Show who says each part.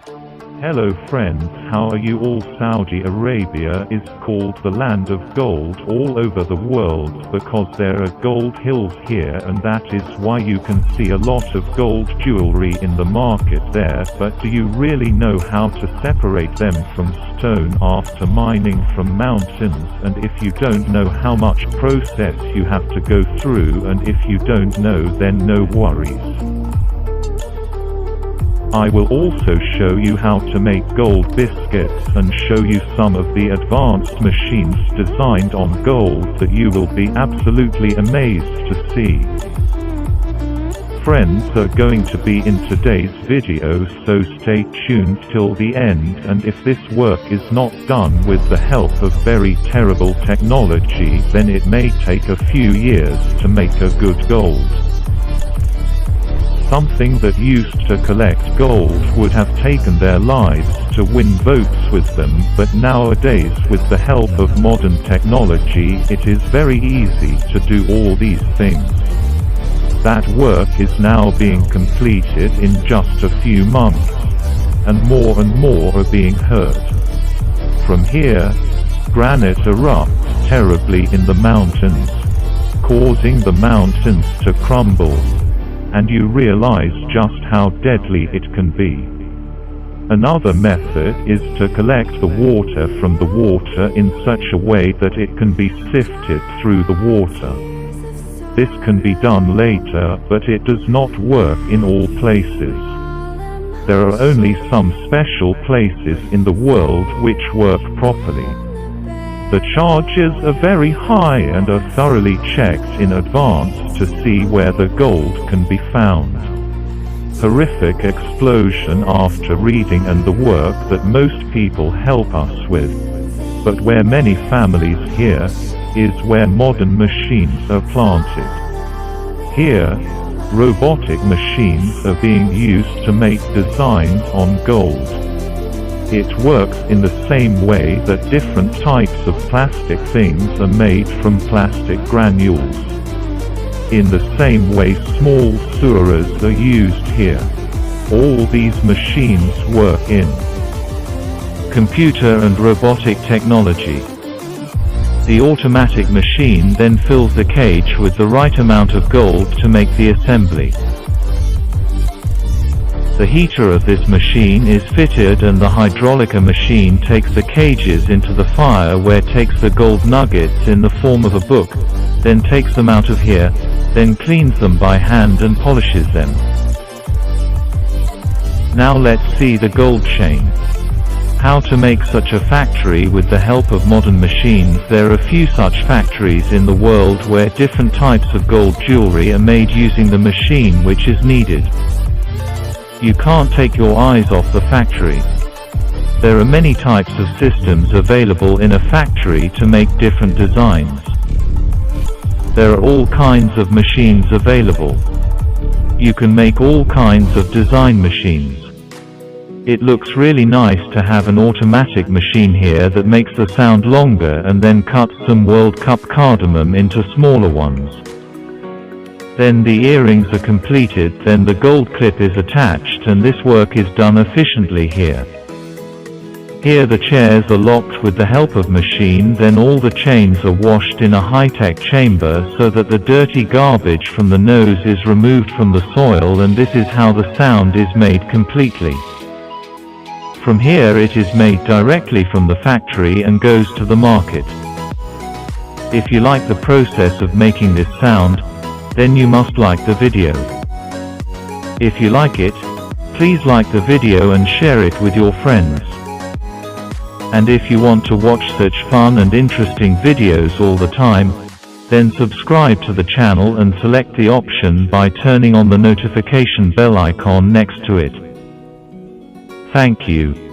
Speaker 1: Hello friends, how are you all? Saudi Arabia is called the land of gold all over the world because there are gold hills here, and that is why you can see a lot of gold jewelry in the market there. But do you really know how to separate them from stone after mining from mountains? And if you don't know how much process you have to go through, and if you don't know, then no worries. I will also show you how to make gold biscuits and show you some of the advanced machines designed on gold that you will be absolutely amazed to see. Friends are going to be in today's video, so stay tuned till the end, and if this work is not done with the help of very terrible technology, then it may take a few years to make a good gold. Something that used to collect gold would have taken their lives to win votes with them, but nowadays with the help of modern technology it is very easy to do all these things. That work is now being completed in just a few months, and more are being heard. From here, granite erupts terribly in the mountains, causing the mountains to crumble, and you realize just how deadly it can be. Another method is to collect the water from the water in such a way that it can be sifted through the water. This can be done later, but it does not work in all places. There are only some special places in the world which work properly. The charges are very high and are thoroughly checked in advance to see where the gold can be found. Horrific explosion after reading and the work that most people help us with. But where many families here is where modern machines are planted. Here, robotic machines are being used to make designs on gold. It works in the same way that different types of plastic things are made from plastic granules. In the same way small sewers are used here. All these machines work in computer and robotic technology. The automatic machine then fills the cage with the right amount of gold to make the assembly. The heater of this machine is fitted, and the hydraulic machine takes the cages into the fire, where takes the gold nuggets in the form of a book, then takes them out of here, then cleans them by hand and polishes them. Now let's see the gold chain. How to make such a factory with the help of modern machines. There are few such factories in the world where different types of gold jewelry are made using the machine which is needed. You can't take your eyes off the factory. There are many types of systems available in a factory to make different designs. There are all kinds of machines available. You can make all kinds of design machines. It looks really nice to have an automatic machine here that makes the sound longer and then cuts some World Cup cardamom into smaller ones. Then the earrings are completed, then the gold clip is attached, and this work is done efficiently here. Here the chairs are locked with the help of machine, then all the chains are washed in a high-tech chamber so that the dirty garbage from the nose is removed from the soil, and this is how the sound is made completely. From here it is made directly from the factory and goes to the market. If you like the process of making this sound, then you must like the video. If you like it, please like the video and share it with your friends. And if you want to watch such fun and interesting videos all the time, then subscribe to the channel and select the option by turning on the notification bell icon next to it. Thank you.